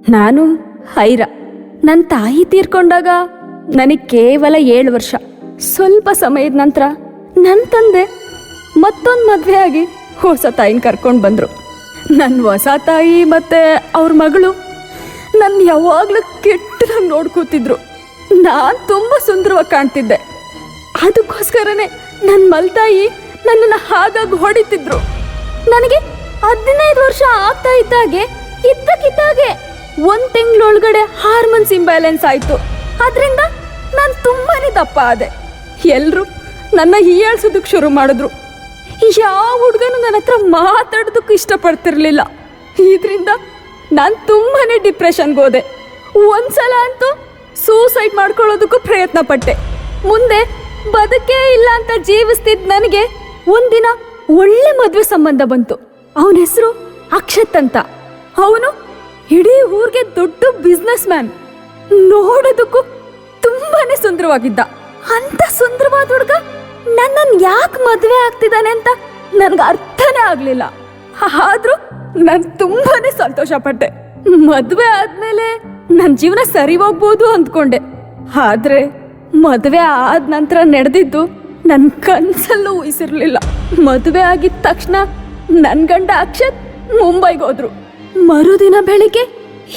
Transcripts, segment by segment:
ನಾನು ಐರಾ. ನನ್ನ ತಾಯಿ ತೀರ್ಕೊಂಡಾಗ ನನಗೆ ಕೇವಲ 7 ವರ್ಷ. ಸ್ವಲ್ಪ ಸಮಯದ ನಂತರ ನನ್ನ ತಂದೆ ಮತ್ತೊಂದು ಮದುವೆ ಆಗಿ ಹೊಸ ತಾಯಿನ ಕರ್ಕೊಂಡು ಬಂದರು. ನನ್ನ ಹೊಸ ತಾಯಿ ಮತ್ತು ಅವ್ರ ಮಗಳು ನನ್ನ ಯಾವಾಗಲೂ ಕೆಟ್ಟದಾಗಿ ನೋಡ್ಕೋತಿದ್ರು. ನಾನು ತುಂಬ ಸುಂದರವಾಗಿ ಕಾಣ್ತಿದ್ದೆ. ಅದಕ್ಕೋಸ್ಕರನೇ ನನ್ನ ಮಲ್ತಾಯಿ ನನ್ನನ್ನು ಹಾಗಾಗಿ ಹೊಡಿತಿದ್ರು. ನನಗೆ 15 ವರ್ಷ ಆಗ್ತಾ ಇದ್ದಾಗೆ ಇದ್ದಕ್ಕಿದ್ದಾಗೆ 1 ತಿಂಗಳೊಳಗಡೆ ಹಾರ್ಮೋನ್ಸ್ ಇಂಬ್ಯಾಲೆನ್ಸ್ ಆಯಿತು. ಅದರಿಂದ ನಾನು ತುಂಬಾ ದಪ್ಪ ಆದೆ. ಎಲ್ಲರೂ ನನ್ನ ಹೀಯಾಳ್ಸೋದಕ್ಕೆ ಶುರು ಮಾಡಿದ್ರು. ಯಾವ ಹುಡುಗನೂ ನನ್ನ ಹತ್ರ ಮಾತಾಡೋದಕ್ಕೂ ಇಷ್ಟಪಡ್ತಿರ್ಲಿಲ್ಲ. ಇದರಿಂದ ನಾನು ತುಂಬಾ ಡಿಪ್ರೆಷನ್ಗೆ ಹೋದೆ. ಒಂದ್ಸಲ ಅಂತೂ ಸೂಸೈಡ್ ಮಾಡ್ಕೊಳ್ಳೋದಕ್ಕೂ ಪ್ರಯತ್ನ ಪಟ್ಟೆ. ಮುಂದೆ ಬದುಕೇ ಇಲ್ಲ ಅಂತ ಜೀವಿಸ್ತಿದ್ದ ನನಗೆ ಒಂದಿನ ಒಳ್ಳೆ ಮದುವೆ ಸಂಬಂಧ ಬಂತು. ಅವನ ಹೆಸರು ಅಕ್ಷತ್ ಅಂತ. ಅವನು ಇಡೀ ಊರಿಗೆ ದೊಡ್ಡ ಬಿಸ್ನೆಸ್ ಮ್ಯಾನ್. ನೋಡೋದಕ್ಕೂ ತುಂಬಾನೇ ಸುಂದರವಾಗಿದ್ದ. ಅಂತ ಸುಂದರವಾದ ಹುಡುಗ ನನ್ನನ್ನು ಯಾಕೆ ಮದುವೆ ಆಗ್ತಿದ್ದಾನೆ ಅಂತ ನನ್ಗೆ ಅರ್ಥನೇ ಆಗ್ಲಿಲ್ಲ. ಆದ್ರೂ ನಾನು ತುಂಬಾನೇ ಸಂತೋಷ ಪಟ್ಟೆ. ಮದುವೆ ಆದ್ಮೇಲೆ ನನ್ನ ಜೀವನ ಸರಿ ಹೋಗ್ಬೋದು ಅಂದ್ಕೊಂಡೆ. ಆದ್ರೆ ಮದುವೆ ಆದ ನಂತರ ನಡೆದಿದ್ದು ನನ್ನ ಕನ್ಸಲ್ಲೂ ಊಹಿಸಿರ್ಲಿಲ್ಲ. ಮದುವೆ ಆಗಿದ ತಕ್ಷಣ ನನ್ನ ಗಂಡ ಅಕ್ಷತ್ ಮುಂಬೈಗೆ ಹೋದ್ರು. ಮರುದಿನ ಬೆಳಿಗ್ಗೆ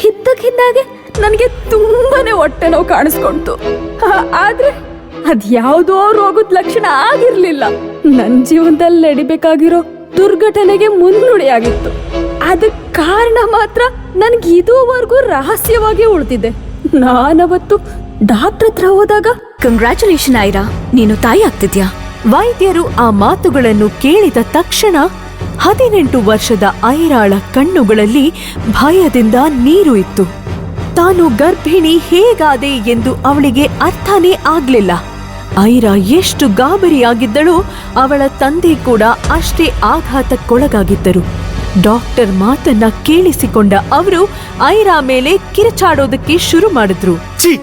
ಇದ್ದಕ್ಕಿದ್ದಾಗೆ ನನಗೆ ತುಂಬಾನೇ ಹೊಟ್ಟೆ ನೋವು ಕಾಣಿಸ್ಕೊಂತು. ಆದ್ರೆ ಅದ್ಯಾವುದೋ ರೋಗದ ಲಕ್ಷಣ ಆಗಿರ್ಲಿಲ್ಲ. ನನ್ನ ಜೀವನದಲ್ಲಿ ನಡಿಬೇಕಾಗಿರೋ ದುರ್ಘಟನೆಗೆ ಮುನ್ನುಡಿಯಾಗಿತ್ತು. ಅದಕ್ಕೆ ಕಾರಣ ಮಾತ್ರ ನನ್ಗೆ ಇದುವರೆಗೂ ರಹಸ್ಯವಾಗಿ ಉಳಿದಿದೆ. ನಾನವತ್ತು ಡಾಕ್ಟರ್ ಹತ್ರ ಹೋದಾಗ, ಕಂಗ್ರ್ಯಾಚುಲೇಷನ್ ಐರಾ, ನೀನು ತಾಯಿ ಆಗ್ತಿದ್ಯಾ. ವೈದ್ಯರು ಆ ಮಾತುಗಳನ್ನು ಕೇಳಿದ ತಕ್ಷಣ 18 ವರ್ಷದ ಐರಾಳ ಕಣ್ಣುಗಳಲ್ಲಿ ಭಯದಿಂದ ನೀರು ಇತ್ತು. ತಾನು ಗರ್ಭಿಣಿ ಹೇಗಾದೆ ಎಂದು ಅವಳಿಗೆ ಅರ್ಥನೇ ಆಗ್ಲಿಲ್ಲ. ಐರಾ ಎಷ್ಟು ಗಾಬರಿಯಾಗಿದ್ದಳೋ ಅವಳ ತಂದೆ ಕೂಡ ಅಷ್ಟೇ ಆಘಾತಕ್ಕೊಳಗಾಗಿದ್ದರು. ಡಾಕ್ಟರ್ ಮಾತನ್ನ ಕೇಳಿಸಿಕೊಂಡ ಅವರು ಐರಾ ಮೇಲೆ ಕಿರುಚಾಡೋದಕ್ಕೆ ಶುರು ಮಾಡಿದ್ರು. ಛೀ,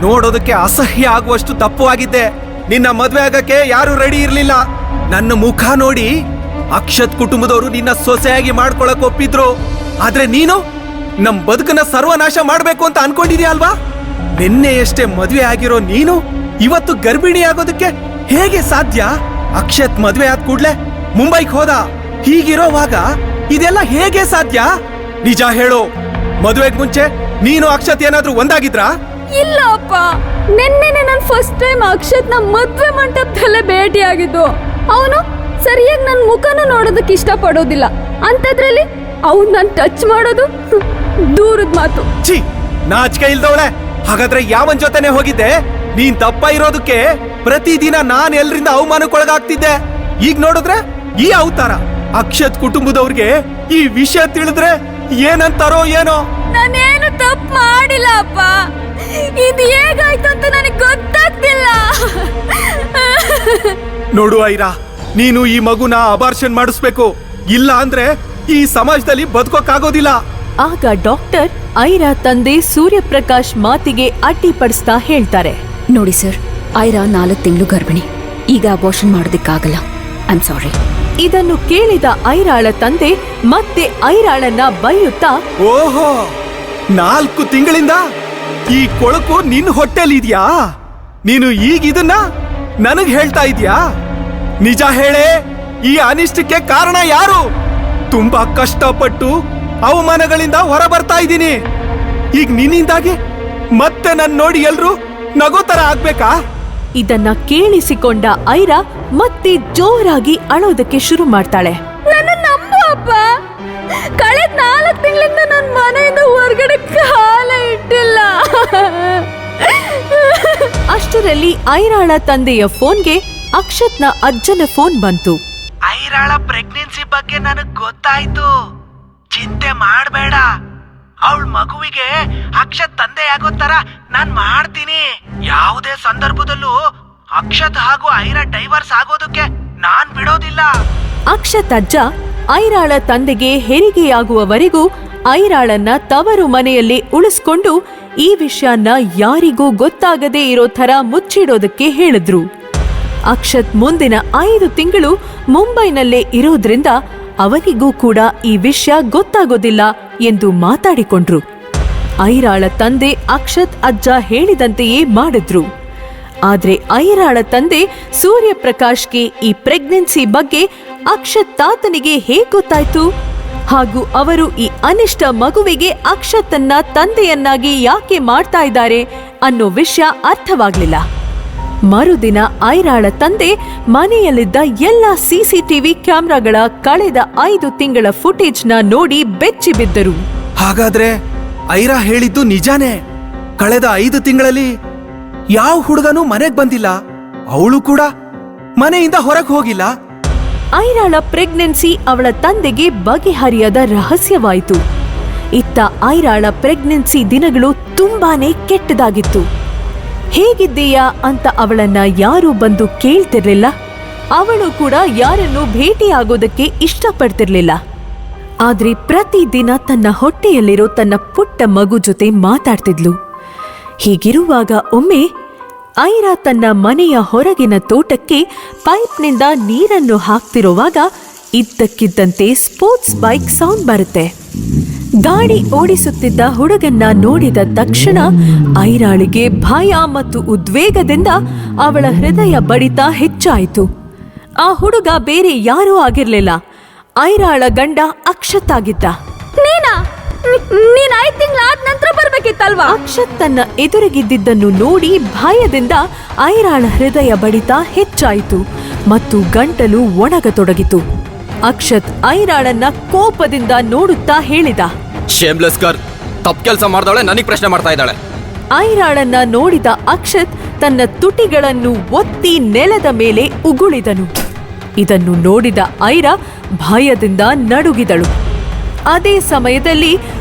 ನೋಡೋದಕ್ಕೆ ಅಸಹ್ಯ ಆಗುವಷ್ಟು ದಪ್ಪವಾಗಿದ್ದೆ. ನಿನ್ನ ಮದ್ವೆ ಆಗಕ್ಕೆ ಯಾರು ರೆಡಿ ಇರ್ಲಿಲ್ಲ. ನನ್ನ ಮುಖ ನೋಡಿ ಅಕ್ಷತ್ ಕುಟುಂಬದವರು ನಿನ್ನ ಸೊಸೆಯಾಗಿ ಮಾಡ್ಕೊಳಕ್ ಒಪ್ಪಿದ್ರು. ಆದ್ರೆ ನೀನು ನಮ್ ಬದುಕನ್ನ ಸರ್ವನಾಶ ಮಾಡ್ಬೇಕು ಅಂತ ಅನ್ಕೊಂಡಿದ್ಯಾ ಅಲ್ವಾ? ನಿನ್ನೆಯಷ್ಟೇ ಮದ್ವೆ ಆಗಿರೋ ನೀನು ಇವತ್ತು ಗರ್ಭಿಣಿ ಆಗೋದಕ್ಕೆ ಹೇಗೆ ಸಾಧ್ಯ? ಅಕ್ಷತ್ ಮದ್ವೆ ಆದ ಕೂಡ್ಲೆ ಮುಂಬೈಗೆ ಹೋದ. ಹೀಗಿರೋವಾಗ ಇದೆಲ್ಲ ಹೇಗೆ ಸಾಧ್ಯ? ನಿಜ ಹೇಳು, ಮದುವೆಗೆ ಮುಂಚೆ ನೀನು ಅಕ್ಷತ್ ಏನಾದ್ರೂ ಒಂದಾಗಿದ್ರಾ? ಇಲ್ಲ ಅಪ್ಪ, ನಿನ್ನೆನೆ ನಾನು ಫಸ್ಟ್ ಟೈಮ್ ಅಕ್ಷತ್ನ ಮದ್ವೆ ಮಂಟಪದಲ್ಲೇ ಭೇಟಿಯಾಗಿದ್ದು. ಅವನು ಸರಿಯಾಗಿ ನನ್ನ ಮುಖನ ನೋಡೋದಕ್ಕೆ ಇಷ್ಟಪಡೋದಿಲ್ಲ. ಅಂಥದ್ರಲ್ಲಿ ಅವ್ನು ನಾನು ಟಚ್ ಮಾಡೋದು ದೂರದ ಮಾತು. ಛೀ, ನಾಚಿಕೆ ಇಲ್ದವಳೆ. ಹಾಗಾದ್ರೆ ಯಾವನ್ ಜೊತೆನೆ ಹೋಗಿದ್ದೆ? ನೀನ್ ದಪ್ಪ ಇರೋದಕ್ಕೆ ಪ್ರತಿದಿನ ನಾನ್ ಎಲ್ರಿಂದ ಅವಮಾನಕ್ಕೊಳಗಾಗ್ತಿದ್ದೆ. ಈಗ ನೋಡಿದ್ರೆ ಈ ಅವತಾರ. ಅಕ್ಷತ್ ಕುಟುಂಬದವ್ರಿಗೆ ಈ ವಿಷಯ ತಿಳಿದ್ರೆ ಏನಂತಾರೋ ಏನೋ. ನಾನೇನು ತಪ್ಪು ಮಾಡಿಲ್ಲ ಅಪ್ಪ. ಇದು ಹೇಗಾಯ್ತು ಅಂತ ನನಗೆ ಗೊತ್ತಾಗ್ತಿಲ್ಲ. ನೋಡು ಐರಾ, ನೀನು ಈ ಮಗುನ ಅಬಾರ್ಷನ್ ಮಾಡಿಸ್ಬೇಕು. ಇಲ್ಲ ಅಂದ್ರೆ ಈ ಸಮಾಜದಲ್ಲಿ ಬದುಕೋಕ್ಕಾಗೋದಿಲ್ಲ. ಆಗ ಡಾಕ್ಟರ್ ಐರಾ ತಂದೆ ಸೂರ್ಯಪ್ರಕಾಶ್ ಮಾತಿಗೆ ಅಡ್ಡಿಪಡಿಸ್ತಾ ಹೇಳ್ತಾರೆ. ನೋಡಿ ಸರ್, ಐರಾ 4 ತಿಂಗಳು ಗರ್ಭಿಣಿ. ಈಗ ಅಬೋರ್ಷನ್ ಮಾಡೋದಕ್ಕಾಗಲ್ಲ. I am sorry. ಇದನ್ನು ಕೇಳಿದ ಐರಾಳ ತಂದೆ ಮತ್ತೆ ಐರಾಳನ್ನ ಬೈಯುತ್ತಾ, ಓಹೋ, 4 ತಿಂಗಳಿಂದ ಈ ಕೊಳಕು ನಿನ್ ಹೊಟ್ಟೆಲಿದ್ಯಾ? ನೀನು ಈಗ ಇದನ್ನ ನನಗ್ ಹೇಳ್ತಾ ಇದ್ಯಾ? ನಿಜ ಹೇಳೇ, ಈ ಅನಿಷ್ಟಕ್ಕೆ ಕಾರಣ ಯಾರು? ತುಂಬಾ ಕಷ್ಟಪಟ್ಟು ಅವಮಾನಗಳಿಂದ ಹೊರ ಬರ್ತಾ ಇದ್ದೀನಿ. ಈಗ ನಿನ್ನಿಂದಾಗಿ ಮತ್ತೆ ನನ್ ನೋಡಿ ಎಲ್ರು ನಗೋತರ ಆಗ್ಬೇಕಾ? ಇದನ್ನ ಕೇಳಿಸಿಕೊಂಡ ಐರಾ ಮತ್ತೆ ಜೋರಾಗಿ ಅಳೋದಕ್ಕೆ ಶುರು ಮಾಡ್ತಾಳೆ. ನನ್ನ ನಂಬು ಅಪ್ಪ. ಕಳೆದ 4 ತಿಂಗಳಿಂದ ನನ್ನ ಮನೆಯಿಂದ ಹೊರಗಡೆ ಕಾಲ ಇಟ್ಟಿಲ್ಲ. ಅಷ್ಟರಲ್ಲಿ ಐರಾಳ ತಂದೆಯ ಫೋನ್ಗೆ ಅಕ್ಷತ್ನ ಅಜ್ಜನ ಫೋನ್ ಬಂತು. ಐರಾಳ ಪ್ರೆಗ್ನೆನ್ಸಿ ಬಗ್ಗೆ ನನಗ್ ಗೊತ್ತಾಯ್ತು. ಚಿಂತೆ ಮಾಡ್ಬೇಡ. ಅವಳ ಮಗುವಿಗೆ ಅಕ್ಷತ್ ತಂದೆ ಆಗೋ ತರ ನಾನ್ ಮಾಡ್ತೀನಿ. ಯಾವುದೇ ಸಂದರ್ಭದಲ್ಲೂ ಅಕ್ಷತ್ ಹಾಗೂ ಐರಾ ಡೈವರ್ಸ್ ಆಗೋದಕ್ಕೆ ನಾನ್ ಬಿಡೋದಿಲ್ಲ. ಅಕ್ಷತ್ ಅಜ್ಜ ಐರಾಳ ತಂದೆಗೆ ಹೆರಿಗೆಯಾಗುವವರೆಗೂ ಐರಾಳನ್ನ ತವರು ಮನೆಯಲ್ಲಿ ಉಳಿಸ್ಕೊಂಡು ಈ ವಿಷಯನ ಯಾರಿಗೂ ಗೊತ್ತಾಗದೇ ಇರೋ ತರ ಮುಚ್ಚಿಡೋದಕ್ಕೆ ಹೇಳಿದ್ರು. ಅಕ್ಷತ್ ಮುಂದಿನ 5 ತಿಂಗಳು ಮುಂಬೈನಲ್ಲೇ ಇರೋದ್ರಿಂದ ಅವನಿಗೂ ಕೂಡ ಈ ವಿಷಯ ಗೊತ್ತಾಗೋದಿಲ್ಲ ಎಂದು ಮಾತಾಡಿಕೊಂಡ್ರು. ಐರಾಳ ತಂದೆ ಅಕ್ಷತ್ ಅಜ್ಜ ಹೇಳಿದಂತೆಯೇ ಮಾಡಿದ್ರು. ಆದ್ರೆ ಐರಾಳ ತಂದೆ ಸೂರ್ಯಪ್ರಕಾಶ್ಗೆ ಈ ಪ್ರೆಗ್ನೆನ್ಸಿ ಬಗ್ಗೆ ಅಕ್ಷತ್ ತಾತನಿಗೆ ಹೇಗ್ ಗೊತ್ತಾಯ್ತು? ಹಾಗೂ ಅವರು ಈ ಅನಿಷ್ಟ ಮಗುವಿಗೆ ಅಕ್ಷತನ್ನ ತಂದೆಯನ್ನಾಗಿ ಯಾಕೆ ಮಾಡ್ತಾ ಇದ್ದಾರೆ ಅನ್ನೋ ವಿಷಯ ಅರ್ಥವಾಗ್ಲಿಲ್ಲ. ಮರುದಿನ ಐರಾಳ ತಂದೆ ಮನೆಯಲ್ಲಿದ್ದ ಎಲ್ಲ ಸಿಸಿಟಿವಿ ಕ್ಯಾಮೆರಾಗಳ ಕಳೆದ 5 ತಿಂಗಳ ಫುಟೇಜ್ನ ನೋಡಿ ಬೆಚ್ಚಿ ಬಿದ್ದರು. ಹಾಗಾದ್ರೆ ಐರಾ ಹೇಳಿದ್ದು ನಿಜಾನೇ. ಕಳೆದ 5 ತಿಂಗಳಲ್ಲಿ ಯಾವ ಹುಡುಗನೂ ಮನೆಗ್ ಬಂದಿಲ್ಲ, ಅವಳು ಕೂಡ ಮನೆಯಿಂದ ಹೊರಗೆ ಹೋಗಿಲ್ಲ. ಐರಾಳ ಪ್ರೆಗ್ನೆನ್ಸಿ ಅವಳ ತಂದೆಗೆ ಬಗೆಹರಿಯದ ರಹಸ್ಯವಾಯಿತು. ಇತ್ತ ಐರಾಳ ಪ್ರೆಗ್ನೆನ್ಸಿ ದಿನಗಳು ತುಂಬಾನೇ ಕೆಟ್ಟದಾಗಿತ್ತು. ಹೇಗಿದ್ದೀಯಾ ಅಂತ ಅವಳನ್ನ ಯಾರೂ ಬಂದು ಕೇಳ್ತಿರ್ಲಿಲ್ಲ. ಅವಳು ಕೂಡ ಯಾರನ್ನೂ ಭೇಟಿಯಾಗೋದಕ್ಕೆ ಇಷ್ಟಪಡ್ತಿರ್ಲಿಲ್ಲ. ಆದ್ರೆ ಪ್ರತಿದಿನ ತನ್ನ ಹೊಟ್ಟೆಯಲ್ಲಿರೋ ತನ್ನ ಪುಟ್ಟ ಮಗು ಜೊತೆ ಮಾತಾಡ್ತಿದ್ಲು. ಹೀಗಿರುವಾಗ ಒಮ್ಮೆ ಐರಾ ತನ್ನ ಮನೆಯ ಹೊರಗಿನ ತೋಟಕ್ಕೆ ಪೈಪ್ನಿಂದ ನೀರನ್ನು ಹಾಕ್ತಿರುವಾಗ ಇದ್ದಕ್ಕಿದ್ದಂತೆ ಸ್ಪೋರ್ಟ್ಸ್ ಬೈಕ್ ಸೌಂಡ್ ಬರುತ್ತೆ. ಗಾಡಿ ಓಡಿಸುತ್ತಿದ್ದ ಹುಡುಗನ್ನ ನೋಡಿದ ತಕ್ಷಣ ಐರಾಳಿಗೆ ಭಯ ಮತ್ತು ಉದ್ವೇಗದಿಂದ ಅವಳ ಹೃದಯ ಬಡಿತ ಹೆಚ್ಚಾಯಿತು. ಆ ಹುಡುಗ ಬೇರೆ ಯಾರೂ ಆಗಿರ್ಲಿಲ್ಲ, ಐರಾಳ ಗಂಡ ಅಕ್ಷತ್ ಆಗಿದ್ದ. ನೀನ್ 5 ತಿಂಗಳಾದ ನಂತರ ಬರ್ಬೇಕಿತ್ತಲ್ವಾ? ಅಕ್ಷತ್ ತನ್ನ ಎದುರಿಗಿದ್ದನ್ನು ನೋಡಿ ಭಯದಿಂದ ಐರಾಳ ಹೃದಯ ಬಡಿತ ಹೆಚ್ಚಾಯಿತು ಮತ್ತು ಗಂಟಲು ಒಣಗತೊಡಗಿತು. ಅಕ್ಷತ್ ಐರಾಳನ್ನ ಕೋಪದಿಂದ ನೋಡುತ್ತಾ ಹೇಳಿದ, ಶೇಮ್ಲೆಸ್ ಗರ್, ತಪ್ಪು ಕೆಲಸ ಮಾಡ್ದವಳೆ ನನಗೆ ಪ್ರಶ್ನೆ ಮಾಡ್ತಾ ಇದ್ದಾಳೆ. ಐರಾಳನ್ನ ನೋಡಿದ ಅಕ್ಷತ್ ತನ್ನ ತುಟಿಗಳನ್ನು ಒತ್ತಿ ನೆಲದ ಮೇಲೆ ಉಗುಳಿದನು. ಇದನ್ನು ನೋಡಿದ ಐರಾ ಭಯದಿಂದ ನಡುಗಿದಳು. ಅದೇ ಸಮಯದಲ್ಲಿ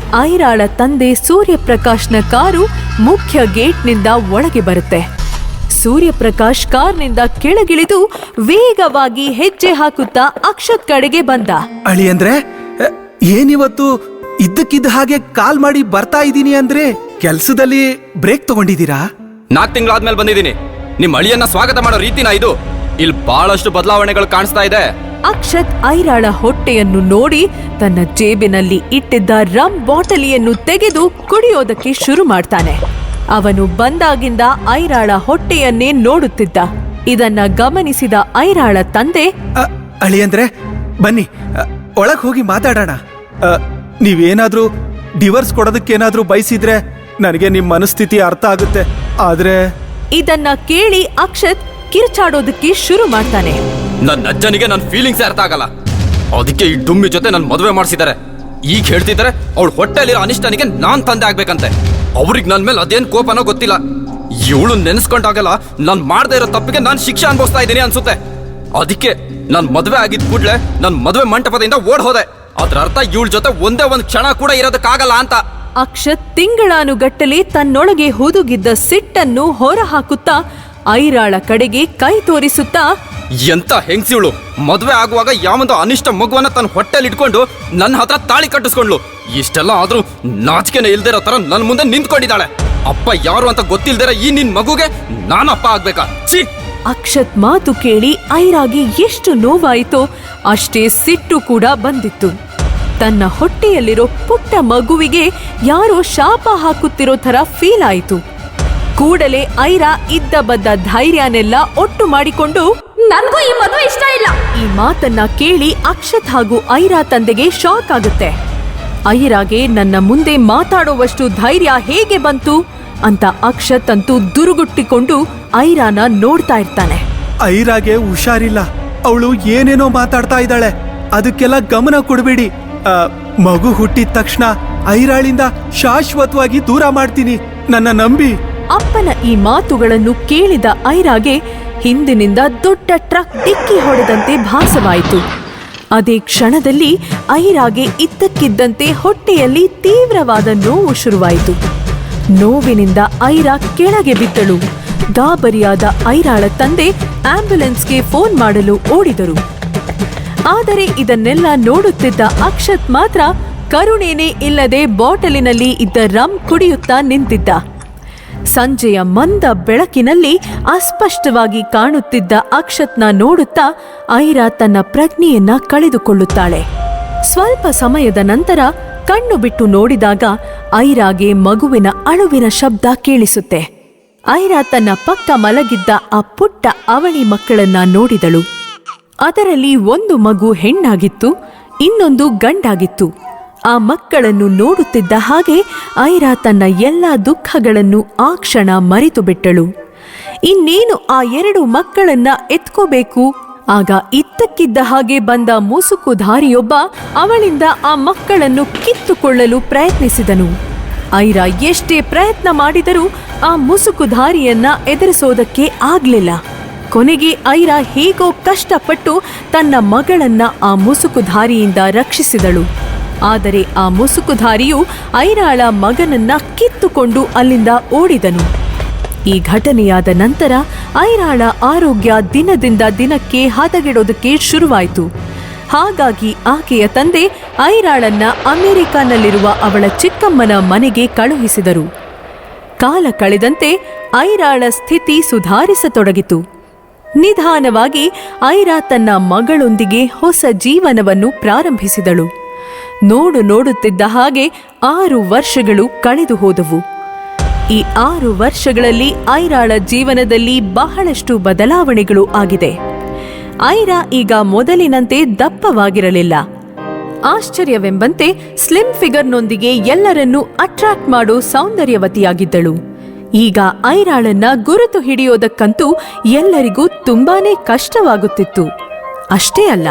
ಐರಾಳ ತಂದೆ ಸೂರ್ಯಪ್ರಕಾಶ್ನ ಕಾರು ಮುಖ್ಯ ಗೇಟ್ನಿಂದ ಒಳಗೆ ಬರುತ್ತೆ. ಸೂರ್ಯಪ್ರಕಾಶ್ ಕಾರ್ನಿಂದ ಕೆಳಗಿಳಿದು ವೇಗವಾಗಿ ಹೆಜ್ಜೆ ಹಾಕುತ್ತಾ ಅಕ್ಷತ್ ಕಡೆಗೆ ಬಂದ. ಅಳಿಯಂದ್ರೆ ಏನಿವತ್ತು ಇದ್ದಕ್ಕಿದ್ದ ಹಾಗೆ ಕಾಲ್ ಮಾಡಿ ಬರ್ತಾ ಇದ್ದೀನಿ ಅಂದ್ರೆ ಕೆಲ್ಸದಲ್ಲಿ ಬ್ರೇಕ್ ತಗೊಂಡಿದ್ದೀರಾ? 4 ತಿಂಗಳಾದ್ಮೇಲೆ ಬಂದಿದ್ದೀನಿ. ನಿಮ್ ಅಳಿಯನ್ನ ಸ್ವಾಗತ ಮಾಡೋ ರೀತಿನ ಇದು? ಇಲ್ಲಿ ಬಹಳಷ್ಟು ಬದಲಾವಣೆಗಳು ಕಾಣಿಸ್ತಾ ಇದೆ. ಅಕ್ಷತ್ ಐರಾಳ ಹೊಟ್ಟೆಯನ್ನು ನೋಡಿ ತನ್ನ ಜೇಬಿನಲ್ಲಿ ಇಟ್ಟಿದ್ದ ರಮ್ ಬಾಟಲಿಯನ್ನು ತೆಗೆದು ಕುಡಿಯೋದಕ್ಕೆ ಶುರು ಮಾಡ್ತಾನೆ. ಅವನು ಬಂದಾಗಿಂದ ಐರಾಳ ಹೊಟ್ಟೆಯನ್ನೇ ನೋಡುತ್ತಿದ್ದ. ಇದನ್ನ ಗಮನಿಸಿದ ಐರಾಳ ತಂದೆ, ಅಳಿಯಂದ್ರೆ ಬನ್ನಿ ಒಳಗ್ ಹೋಗಿ ಮಾತಾಡೋಣ. ನೀವೇನಾದ್ರೂ ಡಿವೋರ್ಸ್ ಕೊಡೋದಕ್ಕೇನಾದ್ರೂ ಬಯಸಿದ್ರೆ ನನಗೆ ನಿಮ್ ಮನಸ್ಥಿತಿ ಅರ್ಥ ಆಗುತ್ತೆ. ಆದ್ರೆ ಇದನ್ನ ಕೇಳಿ ಅಕ್ಷತ್ ಕಿರ್ಚಾಡೋದಕ್ಕೆ ಶುರು ಮಾಡ್ತಾನೆ. ನನ್ನ ಅಜ್ಜನಿಗೆ ನನ್ನ ಫೀಲಿಂಗ್ಸ್ ಅರ್ಥ ಆಗಲ್ಲ, ಅದಕ್ಕೆ ಈ ಡುಮ್ಮಿ ಜೊತೆ ನನ್ನ ಮದುವೆ ಮಾಡಿಸಿದ್ದಾರೆ. ಈಗ ಹೇಳ್ತಿದ್ದಾರೆ ಅವಳು ಹೊಟ್ಟೆಲಿರೋ ಅನಿಷ್ಟನಿಗೆ ನಾನ್ ತಂದೆ ಆಗ್ಬೇಕಂತೆ. ಅವ್ರಿಗೆ ನನ್ ಮೇಲೆ ಅದೇನ್ ಕೋಪನೋ ಗೊತ್ತಿಲ್ಲ. ಇವಳು ನೆನೆಸ್ಕೊಂಡಾಗಲ್ಲ ನಾನ್ ಮಾಡದೇ ಇರೋ ತಪ್ಪಿಗೆ ನಾನ್ ಶಿಕ್ಷೆ ಅನ್ಭವಿಸ್ತಾ ಇದ್ದೀನಿ ಅನ್ಸುತ್ತೆ. ಅದಕ್ಕೆ ನಾನ್ ಮದುವೆ ಆಗಿದ್ ಕೂಡ್ಲೆ ನನ್ ಮದುವೆ ಮಂಟಪದಿಂದ ಓಡ್ ಹೋದೆ. ಅದ್ರ ಅರ್ಥ ಇವಳ ಜೊತೆ ಒಂದೇ ಒಂದ್ ಕ್ಷಣ ಕೂಡ ಇರೋದಕ್ಕಾಗಲ್ಲ ಅಂತ. ಅಕ್ಷತ್ ತಿಂಗಳಾನುಗಟ್ಟಲೆ ತನ್ನೊಳಗೆ ಹುದುಗಿದ್ದ ಸಿಟ್ಟನ್ನು ಹೊರ ಹಾಕುತ್ತಾ ಐರಾಳ ಕಡೆಗೆ ಕೈ ತೋರಿಸುತ್ತಾ, ಎಂತ ಹೆಂಗ್ಸಿವಳು, ಮದುವೆ ಆಗುವಾಗ ಯಾವೊಂದು ಅನಿಷ್ಟ ಮಗುವನ್ನ ತನ್ನ ಹೊಟ್ಟೆಲಿ ಇಟ್ಕೊಂಡು ನನ್ನ ಹತ್ರ ತಾಳಿ ಕಟ್ಟಿಸ್ಕೊಂಡ್ಲು. ಇಷ್ಟೆಲ್ಲ ಆದ್ರೂ ನಾಚಿಕೆನೆ ಇಲ್ದಿರೋ ತರ ನನ್ ಮುಂದೆ ನಿಂತ್ಕೊಂಡಿದ್ದಾಳೆ. ಅಪ್ಪ ಯಾರು ಅಂತ ಗೊತ್ತಿಲ್ದಿರ ಈ ನಿನ್ ಮಗುಗೆ ನಾನಪ್ಪ ಆಗ್ಬೇಕಾ? ಛೀ! ಅಕ್ಷತ್ ಮಾತು ಕೇಳಿ ಐರಾಗೆ ಎಷ್ಟು ನೋವಾಯಿತೋ ಅಷ್ಟೇ ಸಿಟ್ಟು ಕೂಡ ಬಂದಿತ್ತು. ತನ್ನ ಹೊಟ್ಟೆಯಲ್ಲಿರೋ ಪುಟ್ಟ ಮಗುವಿಗೆ ಯಾರೋ ಶಾಪ ಹಾಕುತ್ತಿರೋ ತರ ಫೀಲ್ ಆಯಿತು. ಕೂಡಲೇ ಐರಾ ಇದ್ದ ಬದ್ದ ಧೈರ್ಯನೆಲ್ಲ ಒಟ್ಟು ಮಾಡಿಕೊಂಡು, ನನ್ಗೂ ಈ ಮದುವೆ ಇಷ್ಟ ಇಲ್ಲ. ಈ ಮಾತನ್ನ ಕೇಳಿ ಅಕ್ಷತ್ ಹಾಗೂ ಐರಾ ತಂದೆಗೆ ಶಾಕ್ ಆಗುತ್ತೆ. ಐರಾಗೆ ನನ್ನ ಮುಂದೆ ಮಾತಾಡುವಷ್ಟು ಧೈರ್ಯ ಹೇಗೆ ಬಂತು ಅಂತ ಅಕ್ಷತ್ ಅಂತೂ ದುರುಗುಟ್ಟಿಕೊಂಡು ಐರಾನ ನೋಡ್ತಾ ಇರ್ತಾನೆ. ಐರಾಗೆ ಹುಷಾರಿಲ್ಲ, ಅವಳು ಏನೇನೋ ಮಾತಾಡ್ತಾ ಇದ್ದಾಳೆ, ಅದಕ್ಕೆಲ್ಲ ಗಮನ ಕೊಡಬೇಡಿ. ಮಗು ಹುಟ್ಟಿದ ತಕ್ಷಣ ಐರಾಳಿಂದ ಶಾಶ್ವತವಾಗಿ ದೂರ ಮಾಡ್ತೀನಿ, ನನ್ನ ನಂಬಿ. ಅಪ್ಪನ ಈ ಮಾತುಗಳನ್ನು ಕೇಳಿದ ಐರಾಗೆ ಹಿಂದಿನಿಂದ ದೊಡ್ಡ ಟ್ರಕ್ ಡಿಕ್ಕಿ ಹೊಡೆದಂತೆ ಭಾಸವಾಯಿತು. ಅದೇ ಕ್ಷಣದಲ್ಲಿ ಐರಾಗೆ ಇದ್ದಕ್ಕಿದ್ದಂತೆ ಹೊಟ್ಟೆಯಲ್ಲಿ ತೀವ್ರವಾದ ನೋವು ಶುರುವಾಯಿತು. ನೋವಿನಿಂದ ಐರಾ ಕೆಳಗೆ ಬಿದ್ದಳು. ಗಾಬರಿಯಾದ ಐರಾಳ ತಂದೆ ಆಂಬ್ಯುಲೆನ್ಸ್ಗೆ ಫೋನ್ ಮಾಡಲು ಓಡಿದರು. ಆದರೆ ಇದನ್ನೆಲ್ಲ ನೋಡುತ್ತಿದ್ದ ಅಕ್ಷತ್ ಮಾತ್ರ ಕರುಣೆನೇ ಇಲ್ಲದೆ ಬಾಟಲಿನಲ್ಲಿ ಇದ್ದ ರಮ್ ಕುಡಿಯುತ್ತಾ ನಿಂತಿದ್ದ. ಸಂಜೆಯ ಮಂದ ಬೆಳಕಿನಲ್ಲಿ ಅಸ್ಪಷ್ಟವಾಗಿ ಕಾಣುತ್ತಿದ್ದ ಅಕ್ಷತ್ನ ನೋಡುತ್ತಾ ಐರಾ ತನ್ನ ಪ್ರಜ್ಞೆಯನ್ನ ಕಳೆದುಕೊಳ್ಳುತ್ತಾಳೆ. ಸ್ವಲ್ಪ ಸಮಯದ ನಂತರ ಕಣ್ಣು ಬಿಟ್ಟು ನೋಡಿದಾಗ ಐರಾಗೆ ಮಗುವಿನ ಅಳುವಿನ ಶಬ್ದ ಕೇಳಿಸುತ್ತೆ. ಐರಾ ತನ್ನ ಪಕ್ಕ ಮಲಗಿದ್ದ ಆ ಪುಟ್ಟ ಅವಳಿ ಮಕ್ಕಳನ್ನ ನೋಡಿದಳು. ಅದರಲ್ಲಿ ಒಂದು ಮಗು ಹೆಣ್ಣಾಗಿತ್ತು, ಇನ್ನೊಂದು ಗಂಡಾಗಿತ್ತು. ಆ ಮಕ್ಕಳನ್ನು ನೋಡುತ್ತಿದ್ದ ಹಾಗೆ ಐರಾ ತನ್ನ ಎಲ್ಲ ದುಃಖಗಳನ್ನು ಆ ಕ್ಷಣ ಮರೆತು ಬಿಟ್ಟಳು. ಇನ್ನೇನು ಆ 2 ಮಕ್ಕಳನ್ನ ಎತ್ಕೋಬೇಕು. ಆಗ ಇದ್ದಕ್ಕಿದ್ದ ಹಾಗೆ ಬಂದ ಮುಸುಕುಧಾರಿಯೊಬ್ಬ ಅವಳಿಂದ ಆ ಮಕ್ಕಳನ್ನು ಕಿತ್ತುಕೊಳ್ಳಲು ಪ್ರಯತ್ನಿಸಿದನು. ಐರಾ ಎಷ್ಟೇ ಪ್ರಯತ್ನ ಮಾಡಿದರೂ ಆ ಮುಸುಕುಧಾರಿಯನ್ನ ಎದುರಿಸೋದಕ್ಕೆ ಆಗ್ಲಿಲ್ಲ. ಕೊನೆಗೆ ಐರಾ ಹೇಗೋ ಕಷ್ಟಪಟ್ಟು ತನ್ನ ಮಗಳನ್ನ ಆ ಮುಸುಕುಧಾರಿಯಿಂದ ರಕ್ಷಿಸಿದಳು. ಆದರೆ ಆ ಮುಸುಕುಧಾರಿಯು ಐರಾಳ ಮಗನನ್ನ ಕಿತ್ತುಕೊಂಡು ಅಲ್ಲಿಂದ ಓಡಿದನು. ಈ ಘಟನೆಯಾದ ನಂತರ ಐರಾಳ ಆರೋಗ್ಯ ದಿನದಿಂದ ದಿನಕ್ಕೆ ಹದಗೆಡೋದಕ್ಕೆ ಶುರುವಾಯಿತು. ಹಾಗಾಗಿ ಆಕೆಯ ತಂದೆ ಐರಾಳನ್ನ ಅಮೆರಿಕಾನಲ್ಲಿರುವ ಅವಳ ಚಿಕ್ಕಮ್ಮನ ಮನೆಗೆ ಕಳುಹಿಸಿದರು. ಕಾಲ ಕಳೆದಂತೆ ಐರಾಳ ಸ್ಥಿತಿ ಸುಧಾರಿಸತೊಡಗಿತು. ನಿಧಾನವಾಗಿ ಐರಾ ತನ್ನ ಮಗಳೊಂದಿಗೆ ಹೊಸ ಜೀವನವನ್ನು ಪ್ರಾರಂಭಿಸಿದಳು. ನೋಡುತ್ತಿದ್ದ ಹಾಗೆ 6 ವರ್ಷಗಳು ಕಳೆದು ಹೋದವು. ಈ 6 ವರ್ಷಗಳಲ್ಲಿ ಐರಾಳ ಜೀವನದಲ್ಲಿ ಬಹಳಷ್ಟು ಬದಲಾವಣೆಗಳು ಆಗಿದೆ. ಐರಾ ಈಗ ಮೊದಲಿನಂತೆ ದಪ್ಪವಾಗಿರಲಿಲ್ಲ. ಆಶ್ಚರ್ಯವೆಂಬಂತೆ ಸ್ಲಿಮ್ ಫಿಗರ್ನೊಂದಿಗೆ ಎಲ್ಲರನ್ನೂ ಅಟ್ರಾಕ್ಟ್ ಮಾಡೋ ಸೌಂದರ್ಯವತಿಯಾಗಿದ್ದಳು. ಈಗ ಐರಾಳನ್ನ ಗುರುತು ಹಿಡಿಯೋದಕ್ಕಂತೂ ಎಲ್ಲರಿಗೂ ತುಂಬಾನೇ ಕಷ್ಟವಾಗುತ್ತಿತ್ತು. ಅಷ್ಟೇ ಅಲ್ಲ,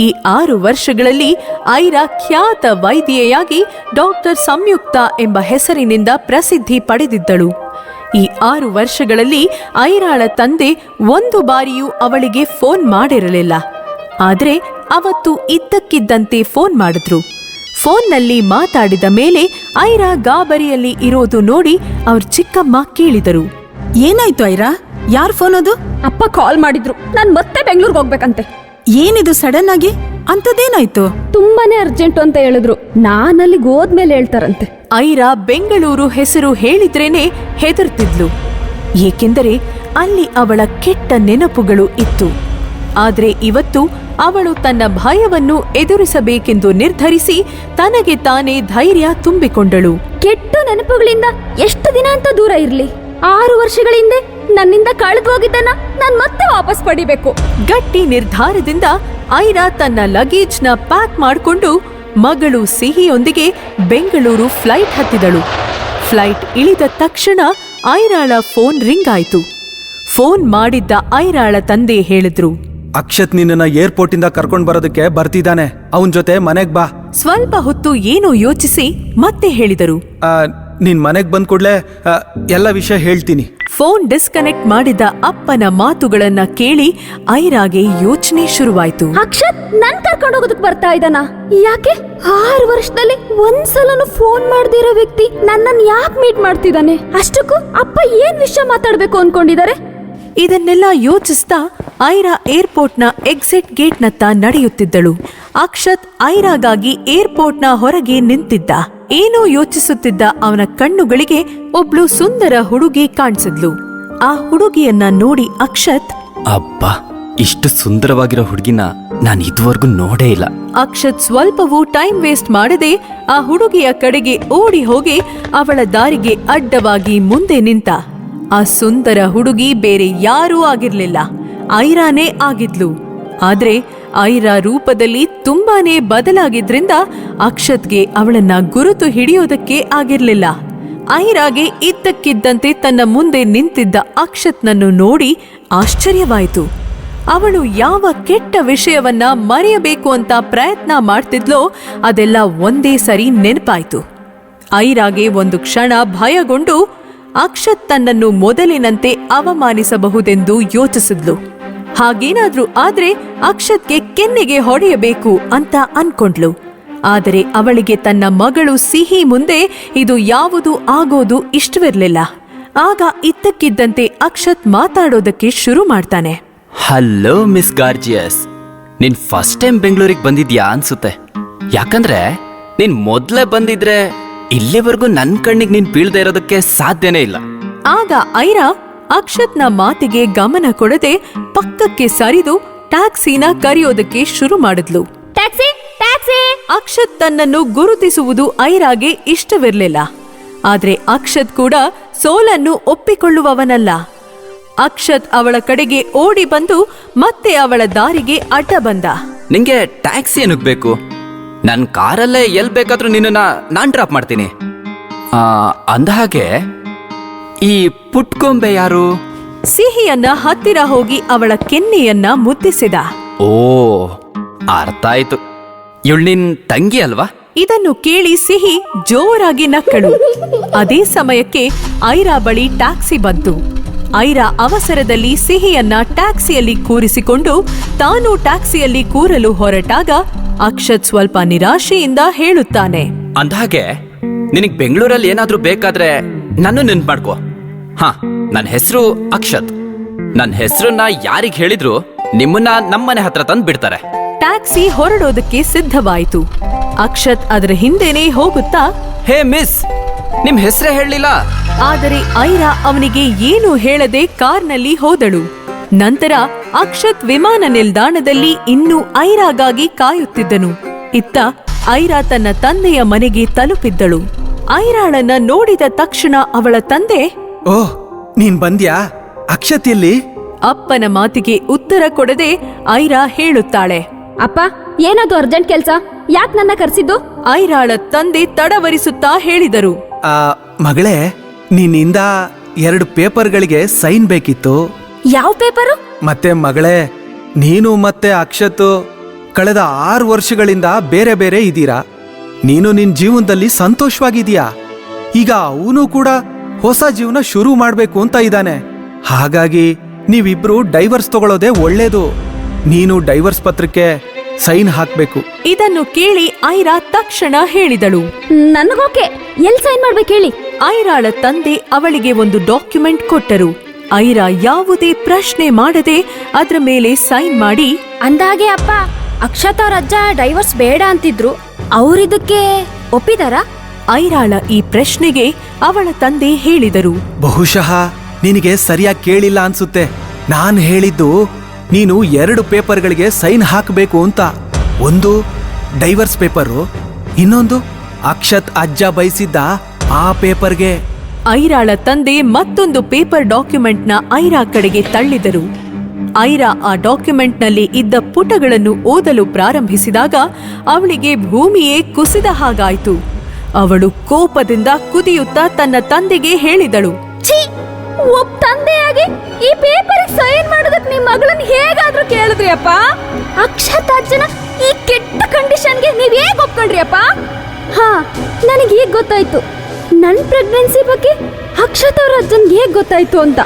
ಈ 6 ವರ್ಷಗಳಲ್ಲಿ ಐರಾ ಖ್ಯಾತ ವೈದ್ಯೆಯಾಗಿ ಡಾಕ್ಟರ್ ಸಂಯುಕ್ತ ಎಂಬ ಹೆಸರಿನಿಂದ ಪ್ರಸಿದ್ಧಿ ಪಡೆದಿದ್ದಳು. ಈ 6 ವರ್ಷಗಳಲ್ಲಿ ಐರಾಳ ತಂದೆ ಒಂದು ಬಾರಿಯೂ ಅವಳಿಗೆ ಫೋನ್ ಮಾಡಿರಲಿಲ್ಲ. ಆದರೆ ಅವತ್ತು ಇದ್ದಕ್ಕಿದ್ದಂತೆ ಫೋನ್ ಮಾಡಿದ್ರು. ಫೋನ್ನಲ್ಲಿ ಮಾತಾಡಿದ ಮೇಲೆ ಐರಾ ಗಾಬರಿಯಲ್ಲಿ ಇರೋದು ನೋಡಿ ಅವ್ರ ಚಿಕ್ಕಮ್ಮ ಕೇಳಿದರು. ಏನಾಯ್ತು ಐರಾ? ಯಾರ್ ಫೋನ್ ಅದು? ಅಪ್ಪ ಕಾಲ್ ಮಾಡಿದ್ರು. ನಾನ್ ಮತ್ತೆ ಬೆಂಗಳೂರಿಗೆ ಹೋಗ್ಬೇಕಂತೆ. ಏನಿದು ಸಡನ್ ಆಗಿ? ಅಂತದೇನಾಯ್ತು? ತುಂಬಾನೇ ಅರ್ಜೆಂಟ್ ಅಂತ ಹೇಳಿದ್ರು. ನಾನಲ್ಲಿಗೆ ಹೋದ್ಮೇಲೆ ಹೇಳ್ತಾರಂತೆ. ಐರಾ ಬೆಂಗಳೂರು ಹೆಸರು ಹೇಳಿದ್ರೇನೆ ಹೆದರ್ತಿದ್ಲು. ಏಕೆಂದರೆ ಅಲ್ಲಿ ಅವಳ ಕೆಟ್ಟ ನೆನಪುಗಳು ಇತ್ತು. ಆದ್ರೆ ಇವತ್ತು ಅವಳು ತನ್ನ ಭಯವನ್ನು ಎದುರಿಸಬೇಕೆಂದು ನಿರ್ಧರಿಸಿ ತನಗೆ ತಾನೇ ಧೈರ್ಯ ತುಂಬಿಕೊಂಡಳು. ಕೆಟ್ಟ ನೆನಪುಗಳಿಂದ ಎಷ್ಟು ದಿನ ಅಂತ ದೂರ ಇರ್ಲಿ. 6 ವರ್ಷಗಳ ಹಿಂದೆ ನನ್ನಿಂದ ಕಳೆದು ಹೋಗಿದ್ದನ್ನ ನಾನ್ ಮತ್ತೆ ವಾಪಸ್ ಪಡಿಬೇಕು. ಗಟ್ಟಿ ನಿರ್ಧಾರದಿಂದ ಐರಾ ತನ್ನ ಲಗೇಜ್ನ ಪ್ಯಾಕ್ ಮಾಡಿಕೊಂಡು ಮಗಳು ಸಿಹಿಯೊಂದಿಗೆ ಬೆಂಗಳೂರು ಫ್ಲೈಟ್ ಹತ್ತಿದಳು. ಫ್ಲೈಟ್ ಇಳಿದ ತಕ್ಷಣ ಐರಾಳ ಫೋನ್ ರಿಂಗ್ ಆಯ್ತು. ಫೋನ್ ಮಾಡಿದ್ದ ಐರಾಳ ತಂದೆ ಹೇಳಿದ್ರು, ಅಕ್ಷತ್ ನಿನ್ನ ಏರ್ಪೋರ್ಟ್ ಇಂದ ಕರ್ಕೊಂಡ್ ಬರೋದಕ್ಕೆ ಬರ್ತಿದ್ದಾನೆ. ಅವನ್ ಜೊತೆ ಮನೆಗ್ ಬಾ. ಸ್ವಲ್ಪ ಹೊತ್ತು ಏನೋ ಯೋಚಿಸಿ ಮತ್ತೆ ಹೇಳಿದರು. ನಿನ್ ಮನೆಗ್ ಬಂದ್ ಕೂಡ್ಲೆ ಎಲ್ಲ ವಿಷಯ ಹೇಳ್ತೀನಿ. ಫೋನ್ ಡಿಸ್ಕನೆಕ್ಟ್ ಮಾಡಿದ ಅಪ್ಪನ ಮಾತುಗಳನ್ನ ಕೇಳಿ ಐರಾಗೆ ಯೋಚನೆ ಶುರುವಾಯ್ತು. ಅಕ್ಷತ್ ನನ್ ಕರ್ಕೊಂಡು ಹೋಗೋದಕ್ ಬರ್ತಾ ಇದ್ದಾನ? ಯಾಕೆ 6 ವರ್ಷದಲ್ಲಿ ಒಂದ್ಸಲನು ಫೋನ್ ಮಾಡ್ದಿರೋ ವ್ಯಕ್ತಿ ನನ್ನನ್ನು ಯಾಕೆ ಮೀಟ್ ಮಾಡ್ತಿದ್ದಾನೆ? ಅಷ್ಟಕ್ಕೂ ಅಪ್ಪ ಏನ್ ವಿಷಯ ಮಾತಾಡ್ಬೇಕು ಅನ್ಕೊಂಡಿದ್ದಾರೆ? ಇದನ್ನೆಲ್ಲ ಯೋಚಿಸ್ತಾ ಐರಾ ಏರ್ಪೋರ್ಟ್ನ ಎಕ್ಸಿಟ್ ಗೇಟ್ನತ್ತ ನಡೆಯುತ್ತಿದ್ದಳು. ಅಕ್ಷತ್ ಐರಾಗಾಗಿ ಏರ್ಪೋರ್ಟ್ನ ಹೊರಗೆ ನಿಂತಿದ್ದ. ಏನೋ ಯೋಚಿಸುತ್ತಿದ್ದ ಅವನ ಕಣ್ಣುಗಳಿಗೆ ಒಬ್ಳು ಸುಂದರ ಹುಡುಗಿ ಕಾಣಿಸಿದ್ಲು. ಆ ಹುಡುಗಿಯನ್ನ ನೋಡಿ ಅಕ್ಷತ್, ಅಬ್ಬಾ, ಇಷ್ಟು ಸುಂದರವಾಗಿರೋ ಹುಡುಗಿನ ನಾನು ಇದುವರೆಗೂ ನೋಡೇ ಇಲ್ಲ. ಅಕ್ಷತ್ ಸ್ವಲ್ಪವೂ ಟೈಮ್ ವೇಸ್ಟ್ ಮಾಡದೆ ಆ ಹುಡುಗಿಯ ಕಡೆಗೆ ಓಡಿ ಹೋಗಿ ಅವಳ ದಾರಿಗೆ ಅಡ್ಡವಾಗಿ ಮುಂದೆ ನಿಂತ. ಆ ಸುಂದರ ಹುಡುಗಿ ಬೇರೆ ಯಾರೂ ಆಗಿರ್ಲಿಲ್ಲ, ಐರಾನೇ ಆಗಿದ್ಲು. ಆದ್ರೆ ಐರಾ ರೂಪದಲ್ಲಿ ತುಂಬಾನೇ ಬದಲಾಗಿದ್ರಿಂದ ಅಕ್ಷತ್ಗೆ ಅವಳನ್ನ ಗುರುತು ಹಿಡಿಯೋದಕ್ಕೆ ಆಗಿರ್ಲಿಲ್ಲ. ಐರಾಗೆ ಇದ್ದಕ್ಕಿದ್ದಂತೆ ತನ್ನ ಮುಂದೆ ನಿಂತಿದ್ದ ಅಕ್ಷತ್ನನ್ನು ನೋಡಿ ಆಶ್ಚರ್ಯವಾಯಿತು. ಅವಳು ಯಾವ ಕೆಟ್ಟ ವಿಷಯವನ್ನ ಮರೆಯಬೇಕು ಅಂತ ಪ್ರಯತ್ನ ಮಾಡ್ತಿದ್ಲೋ ಅದೆಲ್ಲ ಒಂದೇ ಸರಿ ನೆನಪಾಯ್ತು. ಐರಾಗೆ ಒಂದು ಕ್ಷಣ ಭಯಗೊಂಡು ಅಕ್ಷತ್ ತನ್ನನ್ನು ಮೊದಲಿನಂತೆ ಅವಮಾನಿಸಬಹುದೆಂದು ಯೋಚಿಸಿದ್ಲು. ಹಾಗೇನಾದ್ರೂ ಆದ್ರೆ ಅಕ್ಷತ್ಗೆ ಕೆನ್ನೆಗೆ ಹೊಡೆಯಬೇಕು ಅಂತ ಅನ್ಕೊಂಡ್ಲು. ಆದರೆ ಅವಳಿಗೆ ತನ್ನ ಮಗಳು ಸಿಹಿ ಮುಂದೆ ಇದು ಯಾವುದೂ ಆಗೋದು ಇಷ್ಟವಿರ್ಲಿಲ್ಲ. ಆಗ ಇದ್ದಕ್ಕಿದ್ದಂತೆ ಅಕ್ಷತ್ ಮಾತಾಡೋದಕ್ಕೆ ಶುರು ಮಾಡ್ತಾನೆ. ಹಲೋ ಮಿಸ್ ಗಾರ್ಜಿಯಸ್, ನೀನ್ ಫಸ್ಟ್ ಟೈಮ್ ಬೆಂಗಳೂರಿಗೆ ಬಂದಿದ್ಯಾ ಅನ್ಸುತ್ತೆ. ಯಾಕಂದ್ರೆ ನೀನ್ ಮೊದ್ಲೇ ಬಂದಿದ್ರೆ ಇಲ್ಲಿವರೆಗೂ ನನ್ ಕಣ್ಣಿಗೆ ನೀನ್ ಬೀಳ್ದೆ ಇರೋದಕ್ಕೆ ಸಾಧ್ಯನೇ ಇಲ್ಲ. ಆಗ ಐರಾ ಅಕ್ಷತ್ನ ಮಾತಿಗೆ ಗಮನ ಕೊಡದೆ ಪಕ್ಕಕ್ಕೆ ಸರಿದು ಟ್ಯಾಕ್ಸಿನ ಕರೆಯೋದಕ್ಕೆ ಶುರು ಮಾಡಿದ್ಲು. ಟ್ಯಾಕ್ಸಿ ಟ್ಯಾಕ್ಸಿ ಅಕ್ಷತ್ ತನ್ನನ್ನು ಗುರುತಿಸುವುದು ಐರಾಗೆ ಇಷ್ಟವಿರಲಿಲ್ಲ. ಆದ್ರೆ ಅಕ್ಷತ್ ಕೂಡ ಸೋಲನ್ನು ಒಪ್ಪಿಕೊಳ್ಳುವವನಲ್ಲ. ಅಕ್ಷತ್ ಅವಳ ಕಡೆಗೆ ಓಡಿ ಬಂದು ಮತ್ತೆ ಅವಳ ದಾರಿಗೆ ಅಡ್ಡ ಬಂದ. ನಿಂಗೆ ಟ್ಯಾಕ್ಸಿ ಏನಕ್ಕೆ ಬೇಕು? ನನ್ನ ಕಾರಲ್ಲೇ ಎಲ್ ಬೇಕಾದ್ರೂ ನಿನ್ನನ್ನ ನಾನ್ ಡ್ರಾಪ್ ಮಾಡ್ತೀನಿ. ಅಂದಹಾಗೆ ಈ ಪುಟ್ಕೊಂಬೆ ಯಾರು? ಸಿಹಿಯನ್ನ ಹತ್ತಿರ ಹೋಗಿ ಅವಳ ಕೆನ್ನೆಯನ್ನ ಮುದ್ದಿಸಿದ. ಓ, ಅರ್ಥ ಆಯ್ತು. ಇವಳು ನಿನ್ ತಂಗಿ ಅಲ್ವಾ? ಇದನ್ನು ಕೇಳಿ ಸಿಹಿ ಜೋರಾಗಿ ನಕ್ಕಳು. ಅದೇ ಸಮಯಕ್ಕೆ ಐರಾ ಬಳಿ ಟ್ಯಾಕ್ಸಿ ಬಂತು. ಐರಾ ಅವಸರದಲ್ಲಿ ಸಿಹಿಯನ್ನ ಟ್ಯಾಕ್ಸಿಯಲ್ಲಿ ಕೂರಿಸಿಕೊಂಡು ತಾನು ಟ್ಯಾಕ್ಸಿಯಲ್ಲಿ ಕೂರಲು ಹೊರಟಾಗ ಅಕ್ಷತ್ ಸ್ವಲ್ಪ ನಿರಾಶೆಯಿಂದ ಹೇಳುತ್ತಾನೆ, ಅಂದಹಾಗೆ ನಿನಗ್ ಬೆಂಗಳೂರಲ್ಲಿ ಏನಾದ್ರೂ ಬೇಕಾದ್ರೆ ನನ್ನ ನೆನ್ಪು ಮಾಡ್ಕೋ. ಹಾ, ನನ್ನ ಹೆಸರು ಅಕ್ಷತ್. ನನ್ನ ಹೆಸರನ್ನ ಯಾರಿಗ್ ಹೇಳಿದ್ರು ನಿಮ್ಮನ್ನ ನಮ್ಮನೆ ಹತ್ರ ತಂದು ಬಿಡ್ತಾರೆ. ಟ್ಯಾಕ್ಸಿ ಹೊರಡೋದಕ್ಕೆ ಸಿದ್ಧವಾಯಿತು. ಅಕ್ಷತ್ ಅದರ ಹಿಂದೆನೇ ಹೋಗುತ್ತಾ, ಹೇ ಮಿಸ್, ನಿಮ್ ಹೆಸರೇ ಹೇಳಲಿಲ್ಲ. ಆದರೆ ಐರಾ ಅವನಿಗೆ ಏನು ಹೇಳದೆ ಕಾರ್ನಲ್ಲಿ ಹೋದಳು. ನಂತರ ಅಕ್ಷತ್ ವಿಮಾನ ನಿಲ್ದಾಣದಲ್ಲಿ ಇನ್ನೂ ಐರಾಗಾಗಿ ಕಾಯುತ್ತಿದ್ದನು. ಇತ್ತ ಐರಾ ತನ್ನ ತಂದೆಯ ಮನೆಗೆ ತಲುಪಿದ್ದಳು. ಐರಾಳನ್ನ ನೋಡಿದ ತಕ್ಷಣ ಅವಳ ತಂದೆ, ಓಹ್, ನೀನ್ ಬಂದ್ಯಾ? ಅಕ್ಷತ್ ಎಲ್ಲಿ? ಅಪ್ಪನ ಮಾತಿಗೆ ಉತ್ತರ ಕೊಡದೆ ಐರಾ ಹೇಳುತ್ತಾಳೆ, ಅಪ್ಪ, ಏನದು ಅರ್ಜೆಂಟ್ ಕೆಲ್ಸ? ಯಾಕೆ ನನ್ನ ಕರ್ಸಿದ್ದು? ಐರಾಳ ತಂದೆ ತಡವರಿಸುತ್ತಾ ಹೇಳಿದರು, ಮಗಳೇ, ನಿನ್ನಿಂದ 2 ಪೇಪರ್ಗಳಿಗೆ ಸೈನ್ ಬೇಕಿತ್ತು. ಯಾವ ಪೇಪರು? ಮತ್ತೆ ಮಗಳೇ, ನೀನು ಮತ್ತೆ ಅಕ್ಷತ್ ಕಳೆದ 6 ವರ್ಷಗಳಿಂದ ಬೇರೆ ಬೇರೆ ಇದ್ದೀರಾ. ನೀನು ನಿನ್ ಜೀವನದಲ್ಲಿ ಸಂತೋಷವಾಗಿದೀಯಾ. ಈಗ ಅವನು ಕೂಡ ಹೊಸ ಜೀವನ ಶುರು ಮಾಡ್ಬೇಕು ಅಂತ ಇದ್ದಾನೆ. ಹಾಗಾಗಿ ನೀವಿಬ್ರು ಡೈವರ್ಸ್ ತಗೊಳ್ಳೋದೇ ಒಳ್ಳೇದು. ನೀನು ಡೈವರ್ಸ್ ಪತ್ರಕ್ಕೆ ಸೈನ್ ಹಾಕ್ಬೇಕು. ಇದನ್ನು ಕೇಳಿ ಐರಾ ತಕ್ಷಣ ಹೇಳಿದಳು, ನನಗೋಕೆ. ಎಲ್ ಸೈನ್ ಮಾಡ್ಬೇಕು ಹೇಳಿ? ಐರಾಳ ತಂದೆ ಅವಳಿಗೆ ಒಂದು ಡಾಕ್ಯುಮೆಂಟ್ ಕೊಟ್ಟರು. ಐರಾ ಯಾವುದೇ ಪ್ರಶ್ನೆ ಮಾಡದೆ ಅದರ ಮೇಲೆ ಸೈನ್ ಮಾಡಿ, ಅಂದಾಗೆ ಅಪ್ಪ, ಅಕ್ಷತ್ ಅವ್ರ ಅಜ್ಜ ಡೈವರ್ಸ್ ಬೇಡ ಅಂತಿದ್ರು, ಅವರಿದಕ್ಕೆ ಒಪ್ಪಿದಾರ? ಐರಾಳ ಈ ಪ್ರಶ್ನೆಗೆ ಅವಳ ತಂದೆ ಹೇಳಿದರು, ಬಹುಶಃ ನಿನಗೆ ಸರಿಯಾಗಿ ಕೇಳಿಲ್ಲ ಅನ್ಸುತ್ತೆ. ನಾನು ಹೇಳಿದ್ದು ನೀನು 2 ಪೇಪರ್ಗಳಿಗೆ ಸೈನ್ ಹಾಕಬೇಕು ಅಂತ. ಒಂದು ಡೈವರ್ಸ್ ಪೇಪರು, ಇನ್ನೊಂದು ಅಕ್ಷತ್ ಅಜ್ಜ ಬಯಸಿದ್ದ ಆ ಪೇಪರ್ಗೆ. ಐರಾಳ ತಂದೆ ಮತ್ತೊಂದು ಪೇಪರ್ ಡಾಕ್ಯುಮೆಂಟ್ನ ಐರಾ ಕಡೆಗೆ ತಳ್ಳಿದರು. ಐರಾ ಆ ಡಾಕ್ಯುಮೆಂಟ್ನಲ್ಲಿ ಇದ್ದ ಪುಟಗಳನ್ನು ಓದಲು ಪ್ರಾರಂಭಿಸಿದಾಗ ಅವಳಿಗೆ ಭೂಮಿಯೇ ಕುಸಿದ ಹಾಗಾಯಿತು. ಅವಳು ಕೋಪದಿಂದ ಕುದಿಯುತ್ತಾ ತನ್ನ ತಂದೆಗೆ ಹೇಳಿದಳು, ಒಬ್ಬ ತಂದೆಯಾಗಿ ಈ ಪೇಪರ್ ಸೈನ್ ಮಾಡೋದಕ್ಕೆ ನಿಮ್ ಮಗಳನ್ನ ಹೇಗಾದ್ರೂ ಕೇಳಿದ್ರಿ ಅಪ್ಪ? ಅಕ್ಷತ್ ಅಜ್ಜನ ಈ ಕೆಟ್ಟ ಕಂಡೀಷನ್ಗೆ ನೀವ್ ಹೇಗ್ ಒಪ್ಕೊಂಡ್ರಿ ಅಪ್ಪ? ಹಾ, ನನಗೆ ಈಗ ಗೊತ್ತಾಯ್ತು ನನ್ ಪ್ರೆಗ್ನೆನ್ಸಿ ಬಗ್ಗೆ ಅಕ್ಷತ್ ಅವ್ರ ಅಜ್ಜನ್ಗೆ ಹೇಗ್ ಗೊತ್ತಾಯ್ತು ಅಂತ.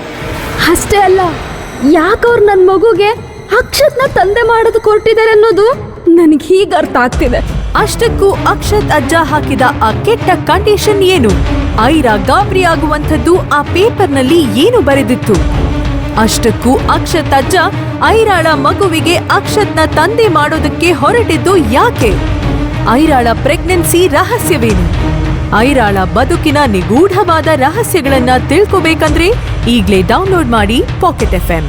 ಅಷ್ಟೇ ಅಲ್ಲ, ಯಾಕವ್ರು ನನ್ ಮಗುಗೆ ಅಕ್ಷತ್ನ ತಂದೆ ಮಾಡೋದು ಕೊಟ್ಟಿದ್ದಾರೆ ಅನ್ನೋದು ನನಗೆ ಹೀಗ ಅರ್ಥ ಆಗ್ತಿದೆ. ಅಷ್ಟಕ್ಕೂ ಅಕ್ಷತ್ ಅಜ್ಜ ಹಾಕಿದ ಆ ಕೆಟ್ಟ ಕಂಡೀಷನ್ ಏನು? ಐರಾ ಗಾಬರಿಯಾಗುವಂಥದ್ದು ಆ ಪೇಪರ್ನಲ್ಲಿ ಏನು ಬರೆದಿತ್ತು? ಅಷ್ಟಕ್ಕೂ ಅಕ್ಷತ್ ಅಜ್ಜ ಐರಾಳ ಮಗುವಿಗೆ ಅಕ್ಷತ್ನ ತಂದೆ ಮಾಡೋದಕ್ಕೆ ಹೊರಟಿದ್ದು ಯಾಕೆ? ಐರಾಳ ಪ್ರೆಗ್ನೆನ್ಸಿ ರಹಸ್ಯವೇನು? ಐರಾಳ ಬದುಕಿನ ನಿಗೂಢವಾದ ರಹಸ್ಯಗಳನ್ನ ತಿಳ್ಕೋಬೇಕಂದ್ರೆ ಈಗ್ಲೇ ಡೌನ್ಲೋಡ್ ಮಾಡಿ ಪಾಕೆಟ್ FM.